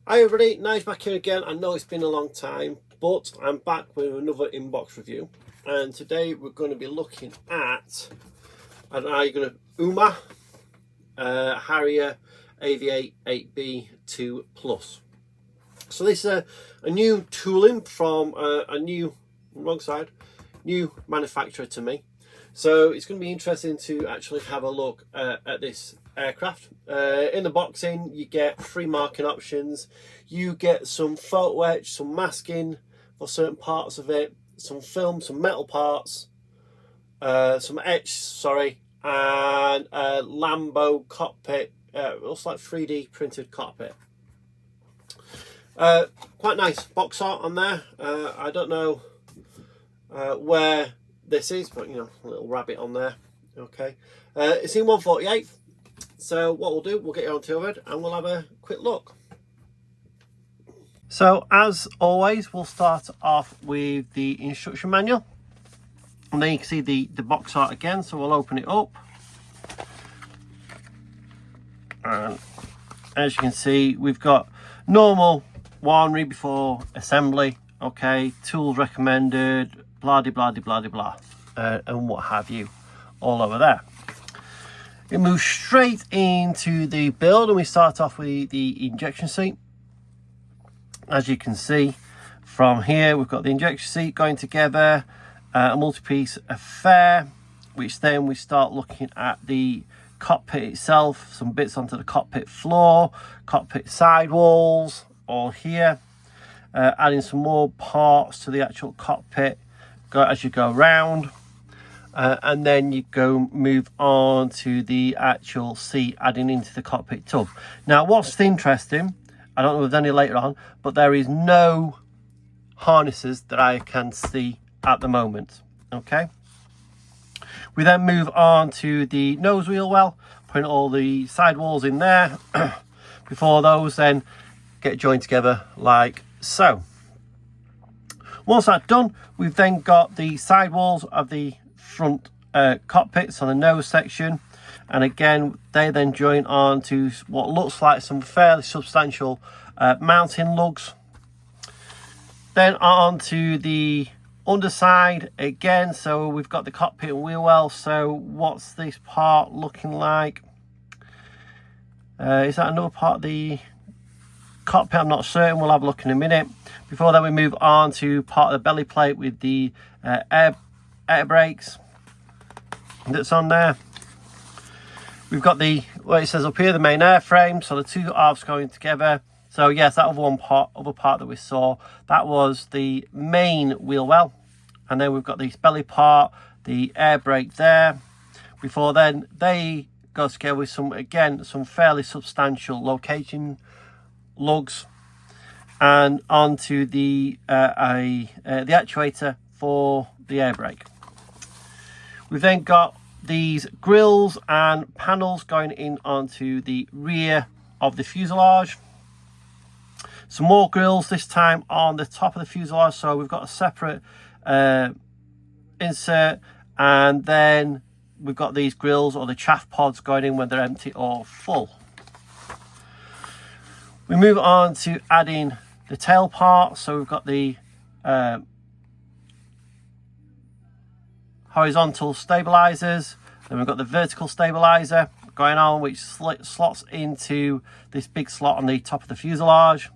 Hi everybody, Nige back here again. I know it's been a long time, but I'm back with another inbox review. And today we're going to be looking at Uma Harrier AV-8B 2 Plus. So this is a new tooling from a new manufacturer to me. So it's going to be interesting to actually have a look at this aircraft. In the boxing you get 3 marking options. You get some photo etch, some masking for certain parts of it, some film, some metal parts, some etch, and a Lambo cockpit. It looks like 3D printed cockpit. Quite nice box art on there. I don't know where this is, but you know, a little rabbit on there. Okay, it's in 1/48. So what we'll do, we'll get you onto it and we'll have a quick look. So as always, we'll start off with the instruction manual, and then you can see the box art again. So we'll open it up, and as you can see, we've got normal one, read before assembly, okay, tools recommended, blah de blah de blah de blah, and what have you, all over there. It moves straight into the build, and we start off with the injection seat. As you can see from here, we've got the injection seat going together, a multi-piece affair, which then we start looking at the cockpit itself, some bits onto the cockpit floor, cockpit sidewalls, all here, adding some more parts to the actual cockpit as you go around. And then you move on to the actual seat, adding into the cockpit tub. Now, what's interesting, I don't know if there's any later on, but there is no harnesses that I can see at the moment. Okay. We then move on to the nose wheel well, putting all the sidewalls in there before those then get joined together like so. Once that's done, we've then got the sidewalls of the front cockpits on the nose section, and again they then join on to what looks like some fairly substantial mounting lugs. Then on to the underside again, so we've got the cockpit and wheel well. So what's this part looking like? Is that another part of the cockpit? I'm not certain, we'll have a look in a minute. Before then we move on to part of the belly plate with the air brakes that's on there. We've got the, what it says up here, the main airframe, so the two halves going together. So yes, that other part that we saw, that was the main wheel well, and then we've got this belly part, the air brake there. Before then they go together with some fairly substantial location lugs, and onto the actuator for the air brake. We've then got these grills and panels going in onto the rear of the fuselage. Some more grills, this time on the top of the fuselage, so we've got a separate insert, and then we've got these grills or the chaff pods going in when they're empty or full. We move on to adding the tail part, so we've got the horizontal stabilizers, then we've got the vertical stabilizer going on, which slots into this big slot on the top of the fuselage.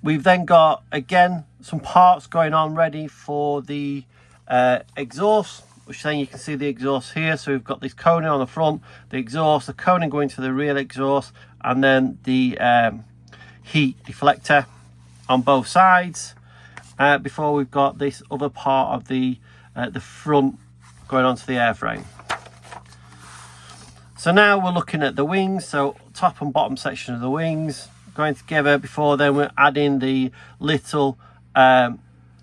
We've then got again some parts going on ready for the exhaust, which then you can see the exhaust here. So we've got this coning on the front, the exhaust, the coning going to the rear exhaust, and then the heat deflector on both sides, before we've got this other part of the front going onto the airframe. So now we're looking at the wings, so top and bottom section of the wings going together. Before then we're adding the little air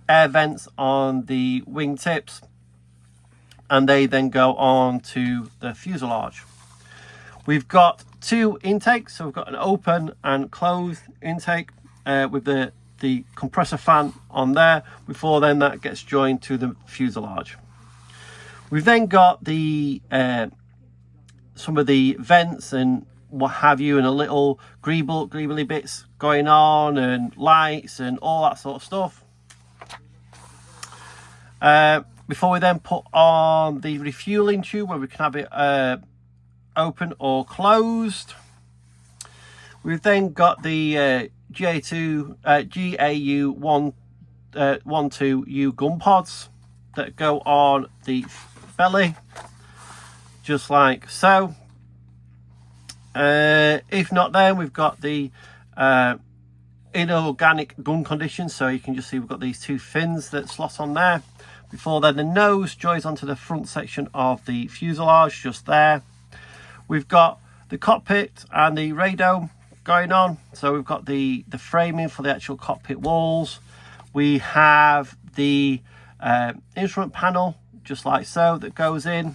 vents on the wing tips, and they then go on to the fuselage. We've got 2 intakes, so we've got an open and closed intake with the compressor fan on there. Before then that gets joined to the fuselage. We've then got the some of the vents and what have you, and a little greebly bits going on, and lights and all that sort of stuff. Before we then put on the refueling tube, where we can have it open or closed. We've then got the GAU12U gun pods that go on the belly, just like so. If not, then we've got the inorganic gun condition, so you can just see we've got these two fins that slot on there. Before then, the nose joins onto the front section of the fuselage, just there. We've got the cockpit and the radome going on, so we've got the framing for the actual cockpit walls. We have the instrument panel, just like so, that goes in.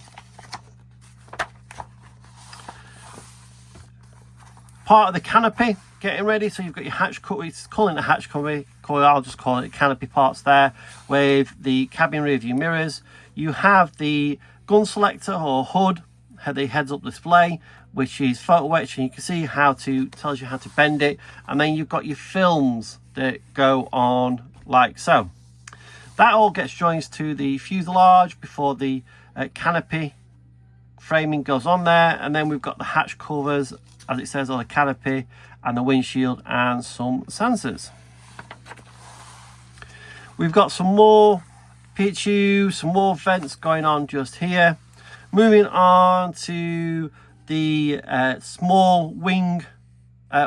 Part of the canopy getting ready, so you've got your hatch cover, it's calling it a hatch cover, I'll just call it canopy parts there, with the cabin rear view mirrors. You have the gun selector or HUD, the heads up display, which is photo etch, and you can see tells you how to bend it. And then you've got your films that go on like so. That all gets joined to the fuselage before the canopy framing goes on there. And then we've got the hatch covers, as it says on the canopy, and the windshield and some sensors. We've got some more PHU, some more vents going on just here. Moving on to the small wing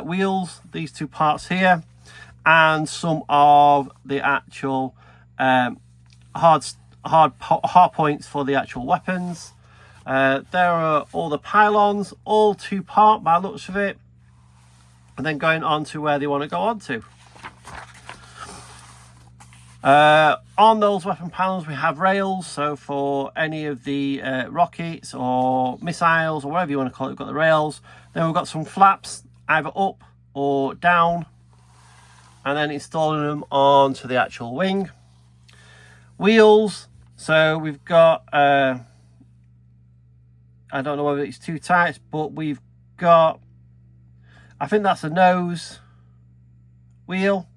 wheels, these two parts here, and some of the actual hard points for the actual weapons. There are all the pylons, all two-part by the looks of it, and then going on to where they want to go on to. On those weapon panels we have rails, so for any of the rockets or missiles or whatever you want to call it, we've got the rails. Then we've got some flaps either up or down, and then installing them onto the actual wing. Wheels, so we've got I don't know whether it's two types, but we've got, I think that's a nose wheel.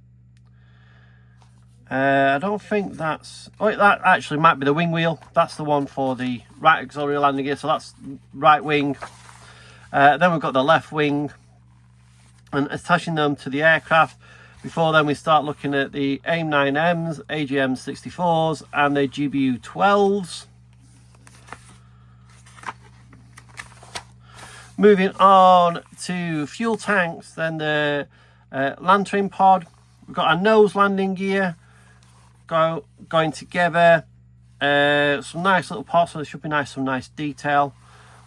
I don't think that's, oh, that actually might be the wing wheel. That's the one for the right auxiliary landing gear, so that's right wing. Then we've got the left wing, and attaching them to the aircraft. Before then we start looking at the AIM-9Ms, AGM-64s and the GBU-12s. Moving on to fuel tanks, then the lantern pod. We've got our nose landing gear going together. Some nice little parts, so there should be some nice detail.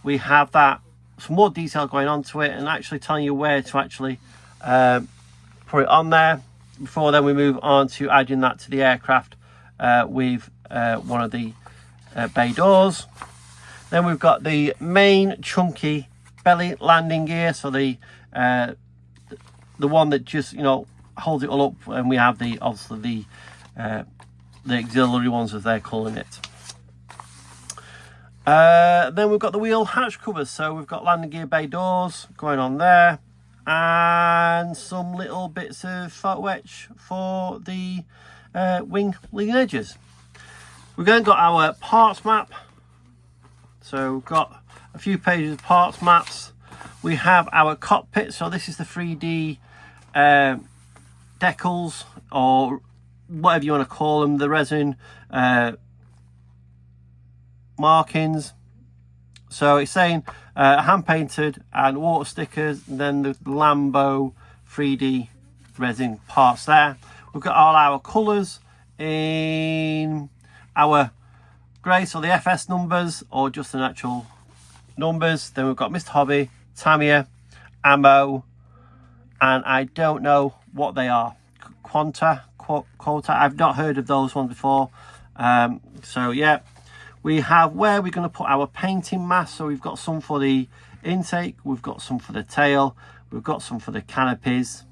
We have that, some more detail going onto it, and actually telling you where to actually put it on there. Before then we move on to adding that to the aircraft with one of the bay doors. Then we've got the main chunky belly landing gear, so the one that just, you know, holds it all up, and we have the obviously the auxiliary ones, as they're calling it. Then we've got the wheel hatch covers, so we've got landing gear bay doors going on there, and some little bits of photo etch for the wing leading edges. We've then got our parts map, so we've got a few pages of parts maps. We have our cockpit, so this is the 3D decals, or whatever you want to call them, the resin markings. So it's saying hand painted and water stickers, and then the Lambo 3D resin parts there. We've got all our colours in our grey, so the FS numbers or just the natural numbers. Then we've got Mr. Hobby, Tamiya, Ammo, and I don't know what they are. Quota, I've not heard of those ones before. So yeah, we have where we're going to put our painting mask. So we've got some for the intake, we've got some for the tail, we've got some for the canopies.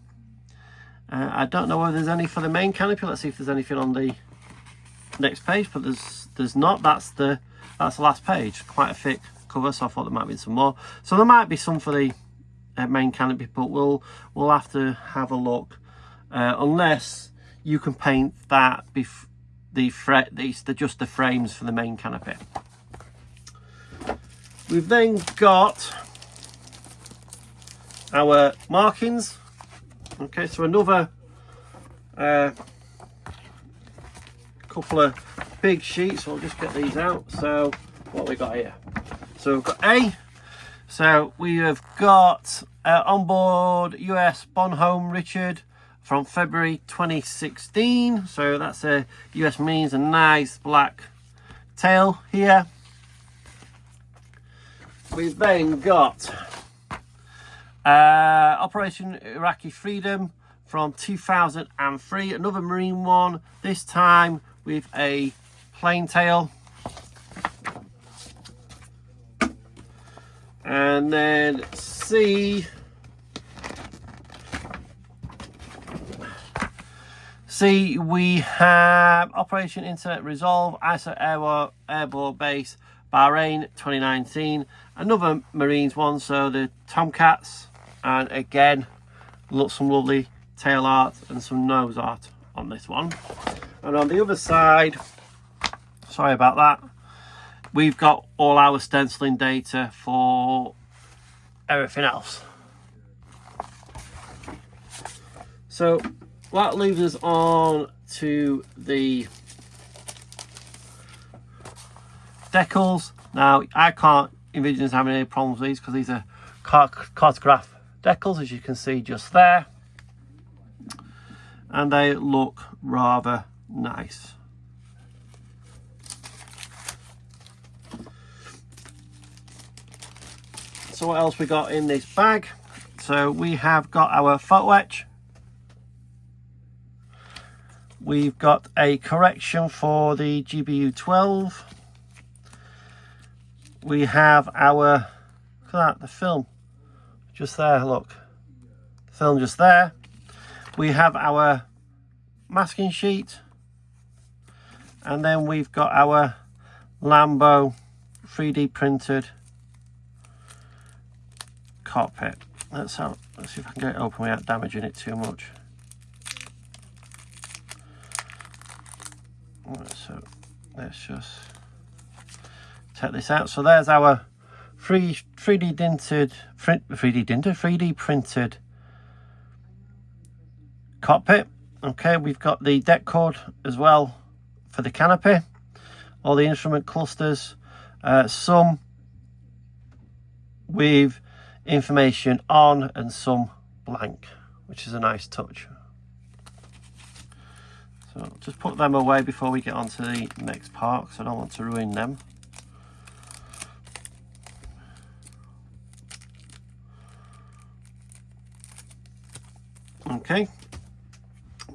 I don't know whether there's any for the main canopy. Let's see if there's anything on the next page, but there's not. That's the last page. Quite a thick cover, so I thought there might be some more. So there might be some for the main canopy, but we'll have to have a look, unless you can paint that just the frames for the main canopy. We've then got our markings. Okay, so another couple of big sheets. So I'll just get these out. So what we got here? So we've got A. So we have got onboard US Bonhomme Richard from February 2016. So that's a US Marines, a nice black tail here. We've then got Operation Iraqi Freedom from 2003, another Marine one, this time with a plain tail. And then C, we have Operation Internet Resolve, ISO Airborne Base, Bahrain 2019, another Marines one, so the Tomcats, and again, some lovely tail art and some nose art on this one. And on the other side, sorry about that, we've got all our stenciling data for everything else. So that leaves us on to the decals. Now I can't envision us having any problems with these because these are cartograph decals, as you can see just there, and they look rather nice. So what else we got in this bag? So we have got our photo etch. We've got a correction for the GBU 12. We have our, look at that, the film just there, look, the film just there. We have our masking sheet, and then we've got our Lambo 3D printed cockpit. Let's see if I can get it open without damaging it too much. So let's just take this out. So there's our 3D printed cockpit. Okay, we've got the deck code as well for the canopy, all the instrument clusters, some with information on and some blank, which is a nice touch. So just put them away before we get on to the next part, because I don't want to ruin them. Okay,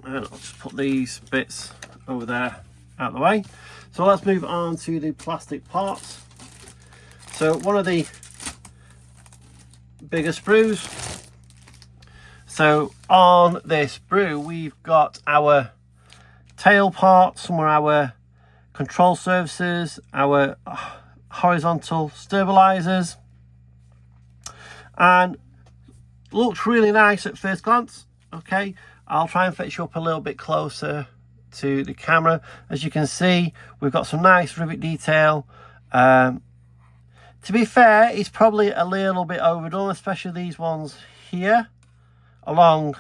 and I'll just put these bits over there out of the way. So let's move on to the plastic parts. So one of the bigger sprues. So on this sprue we've got our tail part, some are our control surfaces, our horizontal stabilizers, and looks really nice at first glance. Okay, I'll try and fetch you up a little bit closer to the camera. As you can see, we've got some nice rivet detail. To be fair, it's probably a little bit overdone, especially these ones here along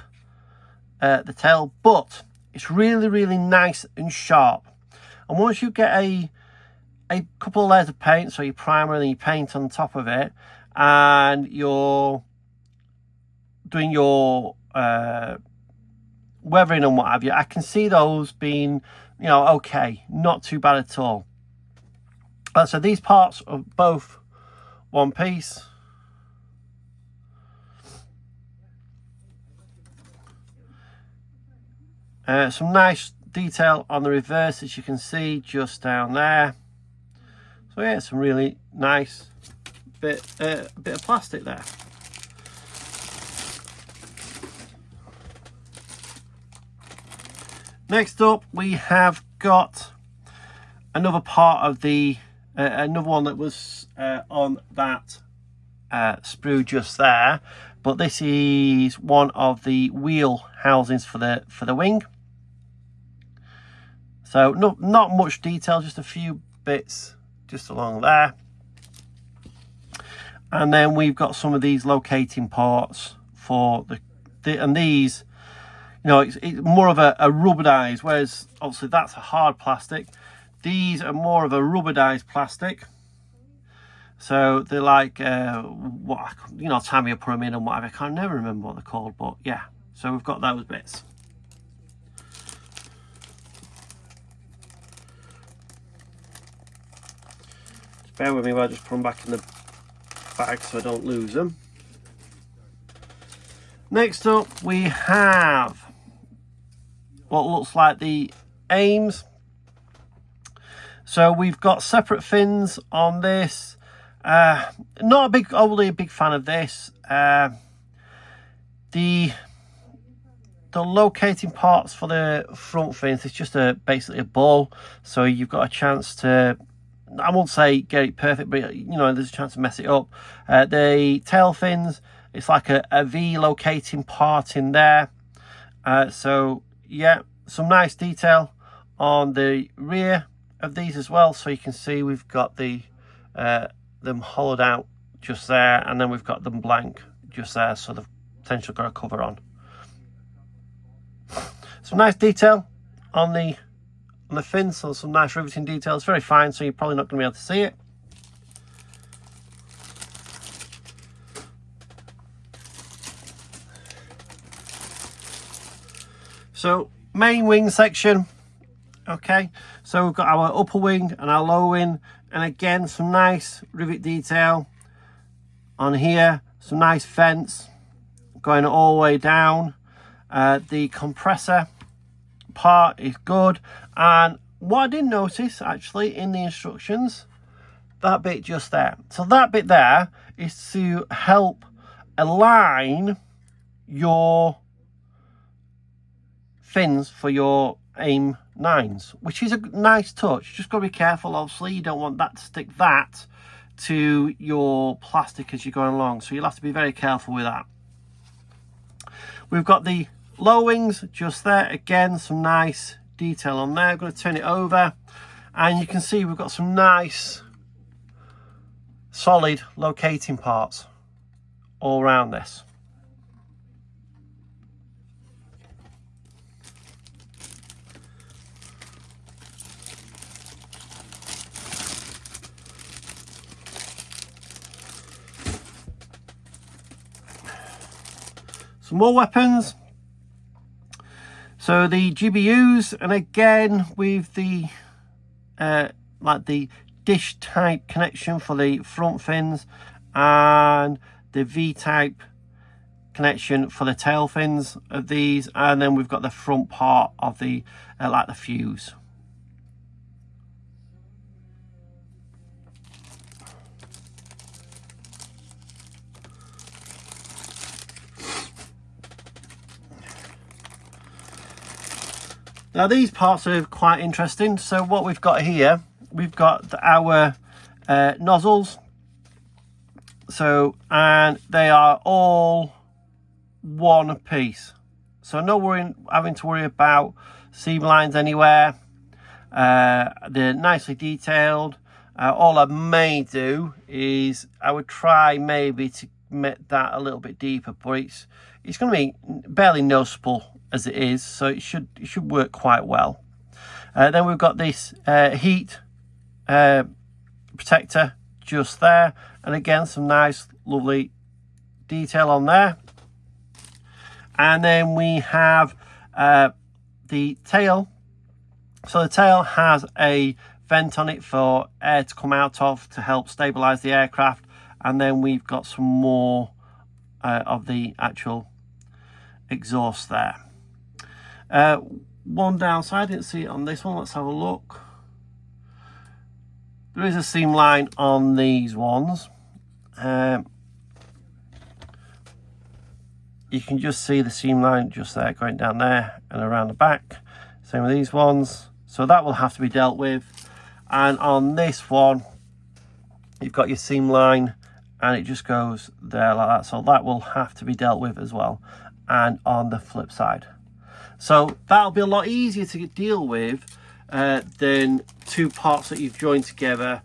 the tail, but it's really nice and sharp. And once you get a couple of layers of paint, so your primer and then you paint on top of it, and you're doing your weathering and what have you, I can see those being, you know, okay, not too bad at all. So these parts are both one piece. Some nice detail on the reverse, as you can see just down there. So yeah, some really nice bit of plastic there. Next up, we have got another part of the another one that was on that sprue just there, but this is one of the wheel housings for the wing. So not much detail, just a few bits just along there. And then we've got some of these locating parts for and these, you know, it's more of a rubberdized, whereas obviously that's a hard plastic. These are more of a rubberdized plastic. So they're like, what, you know, time you put them in and whatever. I can't never remember what they're called, but yeah. So we've got those bits. Just bear with me while I just put them back in the bag so I don't lose them. Next up, we have what looks like the aims. So we've got separate fins on this. Not overly a big fan of this. The locating parts for the front fins, it's just basically a ball, so you've got a chance to, I won't say get it perfect, but you know, there's a chance to mess it up. The tail fins, it's like a V locating part in there. So yeah, some nice detail on the rear of these as well. So you can see we've got them hollowed out just there, and then we've got them blank just there, so they've potentially got a cover on. Some nice detail on the fins, so some nice riveting detail. It's very fine, so you're probably not going to be able to see it. So main wing section. Okay, so we've got our upper wing and our lower wing, and again some nice rivet detail on here, some nice fence going all the way down. The compressor part is good, and what I did notice actually in the instructions, that bit just there, so that bit there is to help align your fins for your AIM 9s, which is a nice touch. Just got to be careful, obviously you don't want that to stick that to your plastic as you're going along, so you'll have to be very careful with that. We've got the low wings just there, again some nice detail on there. I'm going to turn it over and you can see we've got some nice solid locating parts all around this. Some more weapons. So the GBUs, and again with the like the dish type connection for the front fins and the V type connection for the tail fins of these, and then we've got the front part of the like the fuse. Now these parts are quite interesting. So what we've got here, we've got our nozzles. So, and they are all one piece. So no having to worry about seam lines anywhere. They're nicely detailed. All I may do is I would try maybe to make that a little bit deeper, but it's going to be barely noticeable as it is, so it should work quite well. Then we've got this heat protector just there, and again some nice lovely detail on there. And then we have the tail. So the tail has a vent on it for air to come out of to help stabilize the aircraft, and then we've got some more of the actual exhaust there. One downside, I didn't see it on this one. Let's have a look. There is a seam line on these ones. You can just see the seam line just there going down there and around the back. Same with these ones. So that will have to be dealt with. And on this one, you've got your seam line, and it just goes there like that. So that will have to be dealt with as well, and on the flip side. So that'll be a lot easier to deal with than two parts that you've joined together.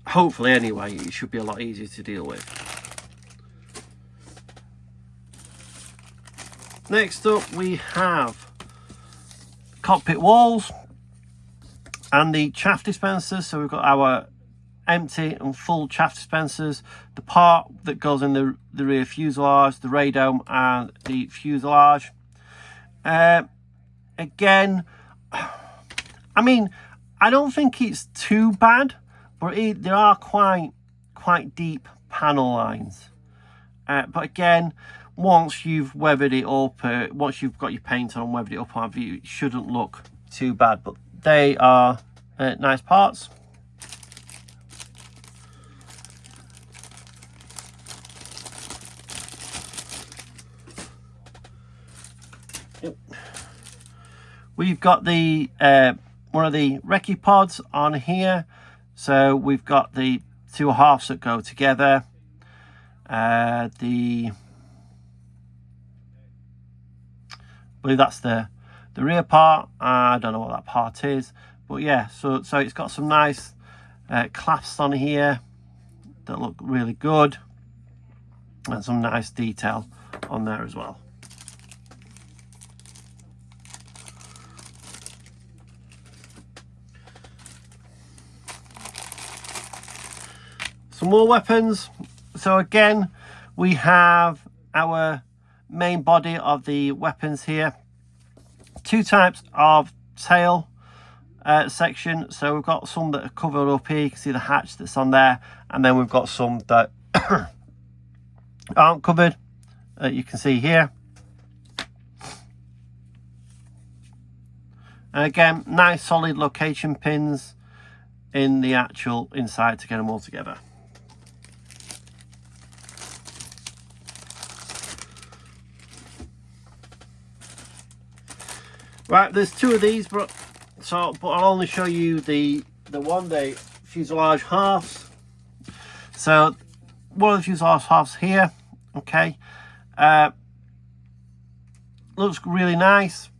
Hopefully anyway, it should be a lot easier to deal with. Next up we have cockpit walls and the chaff dispensers. So we've got our empty and full chaff dispensers, the part that goes in the rear fuselage, the radome and the fuselage. Again, I mean, I don't think it's too bad, but there are quite deep panel lines. But again, once you've weathered it up, once you've got your paint on and weathered it up on view, it shouldn't look too bad. But they are nice parts. We've got the one of the recce pods on here. So we've got the two halves that go together. I believe that's the rear part. I don't know what that part is, but yeah, so it's got some nice clasps on here that look really good, and some nice detail on there as well. Some more weapons. So again, we have our main body of the weapons here. Two types of tail section. So we've got some that are covered up here. You can see the hatch that's on there, and then we've got some that aren't covered. You can see here. And again, nice solid location pins in the actual inside to get them all together. Right, there's two of these, but I'll only show you the fuselage halves. So one of the fuselage halves here, okay, looks really nice.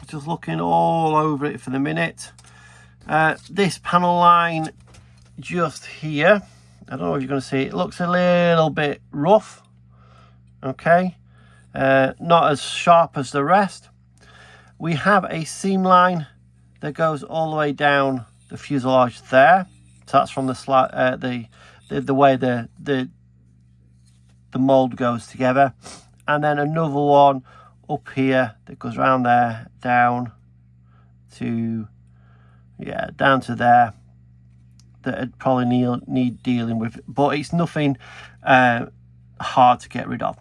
Just looking all over it for the minute. This panel line just here, I don't know if you're going to see it, looks a little bit rough, okay, not as sharp as the rest. We have a seam line that goes all the way down the fuselage there. So that's from the way the mold goes together, and then another one up here that goes around there down to there that would probably need dealing with, but it's nothing hard to get rid of.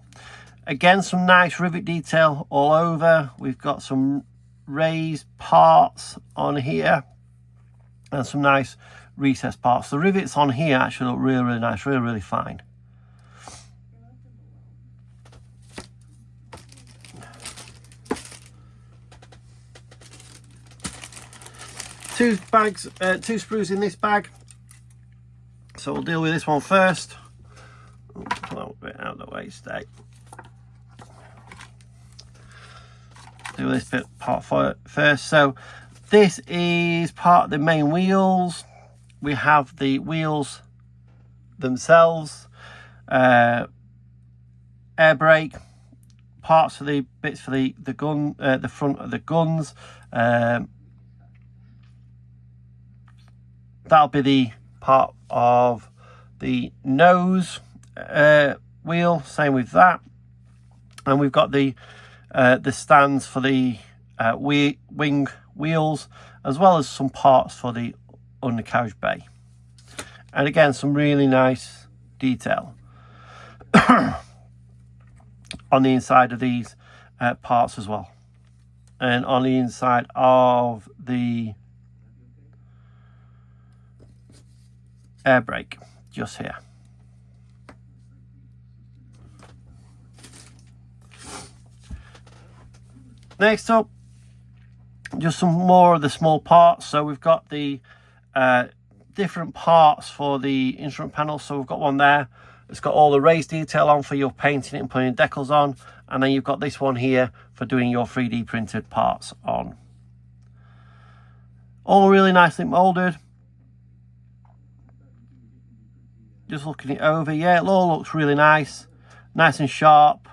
Again, some nice rivet detail all over. We've got some raised parts on here and some nice recessed parts. The rivets on here actually look really nice, really fine. Two sprues in this bag. So we'll deal with this one first. Pull that bit out of the way, stay. Do this bit part first. So this is part of the main wheels. We have the wheels themselves, air brake, parts of the bits for the gun, the front of the guns. That'll be the part of the nose wheel. Same with that, and we've got the stands for the wing wheels, as well as some parts for the undercarriage bay. And again, some really nice detail on the inside of these parts as well, and on the inside of the air brake just here. Next up, just some more of the small parts. So we've got the different parts for the instrument panel. So we've got one there. It's got all the raised detail on for your painting it and putting decals on. And then you've got this one here for doing your 3D printed parts on. All really nicely molded. Just looking it over, yeah, it all looks really nice. Nice and sharp.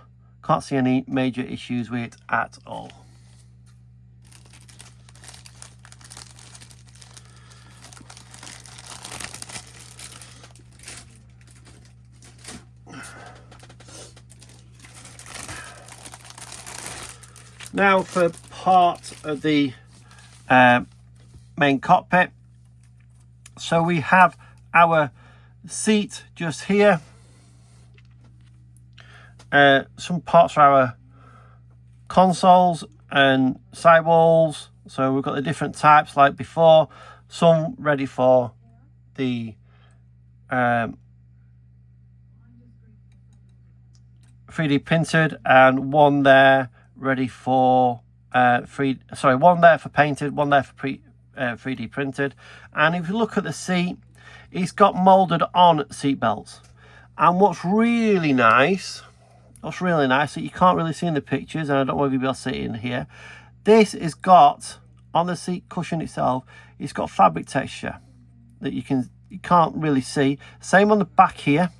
Can't see any major issues with it at all. Now for part of the main cockpit. So we have our seat just here. Some parts for our consoles and sidewalls. So we've got the different types like before. Some ready for the 3D printed, and one there ready for one there for painted, one there for 3D printed. And if you look at the seat, it's got molded on seat belts. And what's really nice that you can't really see in the pictures, and I don't know if you'll be able to see it in here, this has got on the seat cushion itself, it's got fabric texture that you can't really see. Same on the back here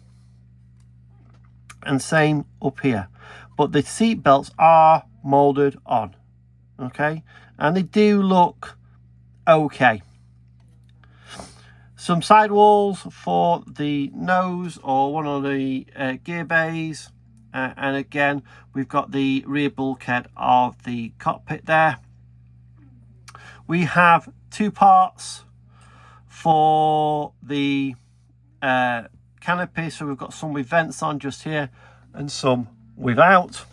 and same up here, but the seat belts are molded on, okay, and they do look okay. Some sidewalls for the nose or one of the gear bays, and again we've got the rear bulkhead of the cockpit there. We have two parts for the canopy, so we've got some with vents on just here and some without.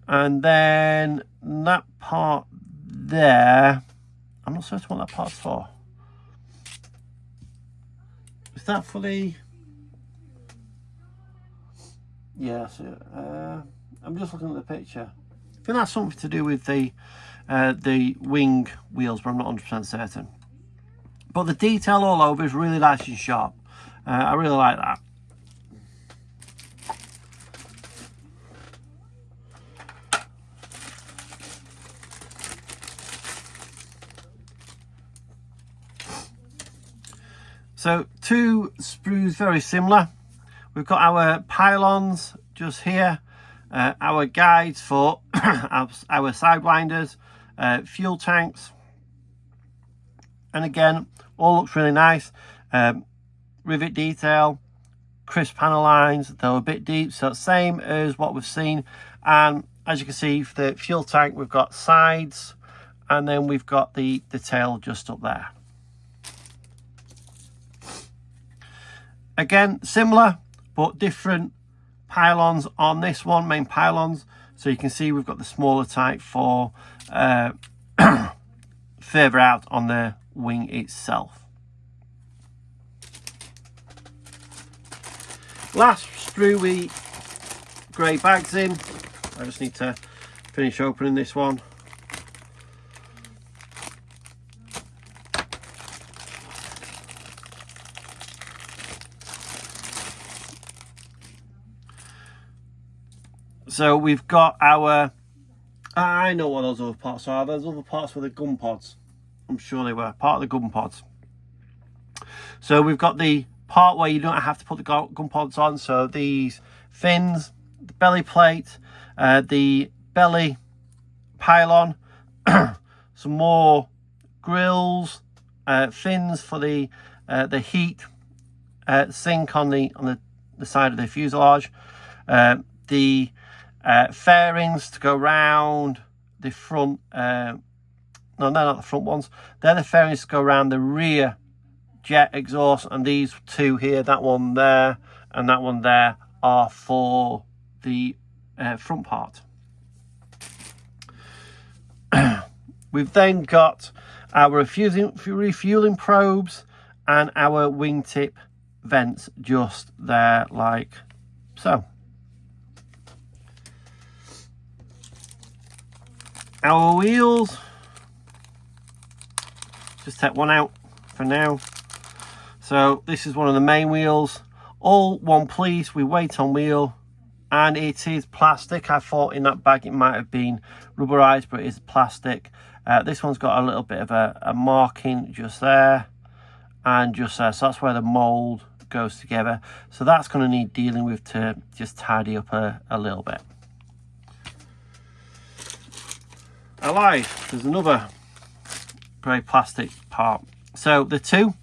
And then that part there, I'm not certain what that part's for. Is that for the... Yeah, so, I'm just looking at the picture. I think that's something to do with the wing wheels, but I'm not 100% certain. But the detail all over is really nice and sharp. I really like that. So two sprues very similar. We've got our pylons just here, our guides for our sidewinders, fuel tanks, and again all looks really nice. Rivet detail, crisp panel lines, though a bit deep, so same as what we've seen. And as you can see, for the fuel tank we've got sides, and then we've got the tail just up there. Again, similar, but different pylons on this one, main pylons. So you can see we've got the smaller type for further out on the wing itself. Last sprue we grey bags in. I just need to finish opening this one. So we've got our, I know what those other parts are. Those other parts were the gun pods. I'm sure they were part of the gun pods. So we've got the part where you don't have to put the gun pods on. So these fins, the belly plate, the belly pylon, some more grills, fins for the heat sink on the side of the fuselage, the fairings to go round the front, no, they're not the front ones, they're the fairings to go around the rear jet exhaust, and these two here, that one there and that one there, are for the front part. We've then got our refueling probes and our wingtip vents just there like so. Our wheels, just take one out for now. So this is one of the main wheels, all one piece with weight on wheel, and it is plastic. I thought in that bag it might have been rubberized, but it is plastic. This one's got a little bit of a marking just there and just there, so that's where the mould goes together. So that's going to need dealing with to just tidy up a little bit. I lied, there's another grey plastic part. So the two,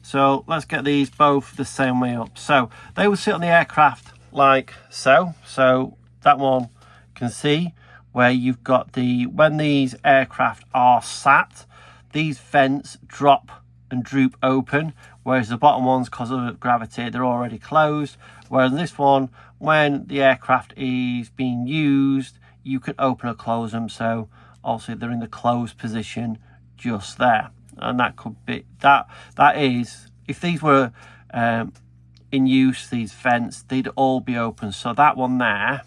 so let's get these both the same way up. So they will sit on the aircraft like so. So that one can see where you've got the, when these aircraft are sat, these vents drop and droop open, whereas the bottom ones, because of gravity, they're already closed. Whereas this one, when the aircraft is being used, you can open or close them, so obviously they're in the closed position just there. And that could be, that is, if these were in use, these vents, they'd all be open. So that one there,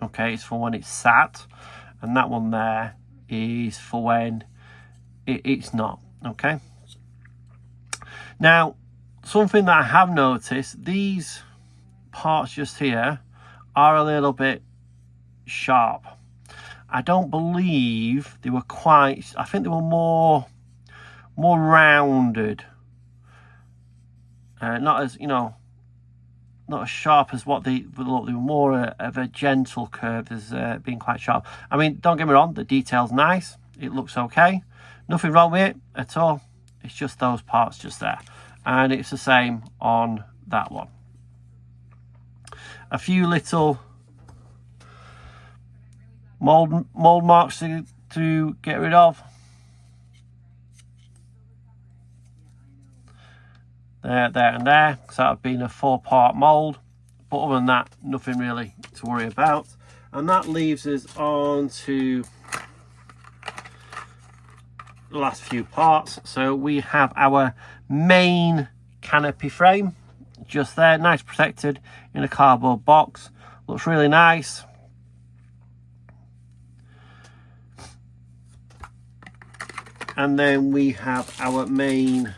okay, is for when it's sat, and that one there is for when it's not, okay? Now, something that I have noticed, these parts just here are a little bit sharp. I don't believe they were quite, I think they were more rounded. Not as, you know, not as sharp as what they look. They were more of a gentle curve as being quite sharp. I mean, don't get me wrong, the detail's nice. It looks okay. Nothing wrong with it at all. It's just those parts just there. And it's the same on that one. A few little mold marks to get rid of. There, and there. So that would have been a 4-part mould. But other than that, nothing really to worry about. And that leaves us on to the last few parts. So we have our main canopy frame just there, nice protected in a cardboard box. Looks really nice. And then we have our main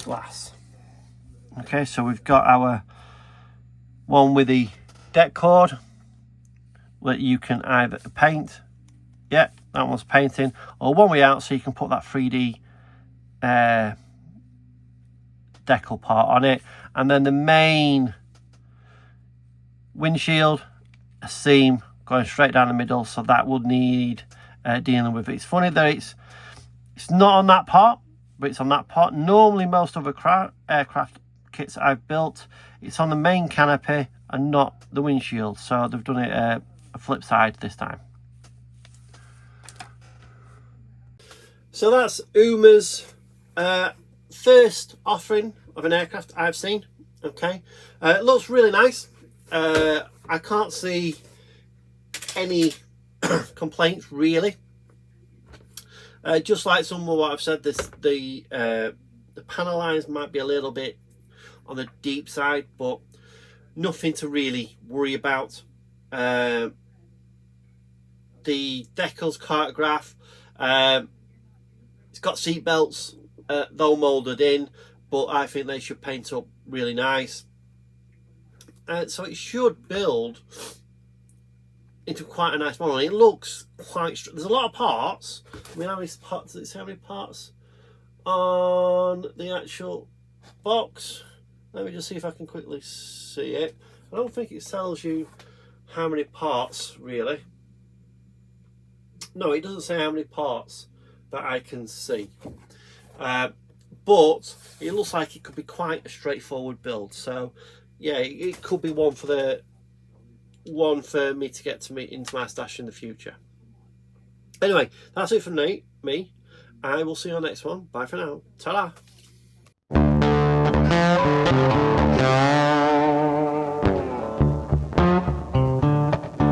glass. Okay, so we've got our one with the deck cord that you can either paint, yeah, that one's painting, or one way out, so you can put that 3D decal part on it. And then the main windshield, a seam going straight down the middle, so that would need dealing with it. It's funny that it's not on that part, but it's on that part. Normally most of the aircraft kits I've built, it's on the main canopy and not the windshield, so they've done it a flip side this time. So that's Uma's first offering of an aircraft I've seen. Okay, it looks really nice. I can't see any complaints really. Just like some of what I've said, the panel lines might be a little bit on the deep side, but nothing to really worry about. The decal's cartograph. It's got seat belts, though moulded in, but I think they should paint up really nice. So it should build into quite a nice model. It looks quite, there's a lot of parts. I mean, how many parts, does it say how many parts on the actual box? Let me just see if I can quickly see it. I don't think it tells you how many parts really. No, it doesn't say how many parts that I can see. But it looks like it could be quite a straightforward build. So yeah, it could be one for me to get into my stash in the future. Anyway, that's it from me. I will see you on the next one. Bye for now. Ta-da.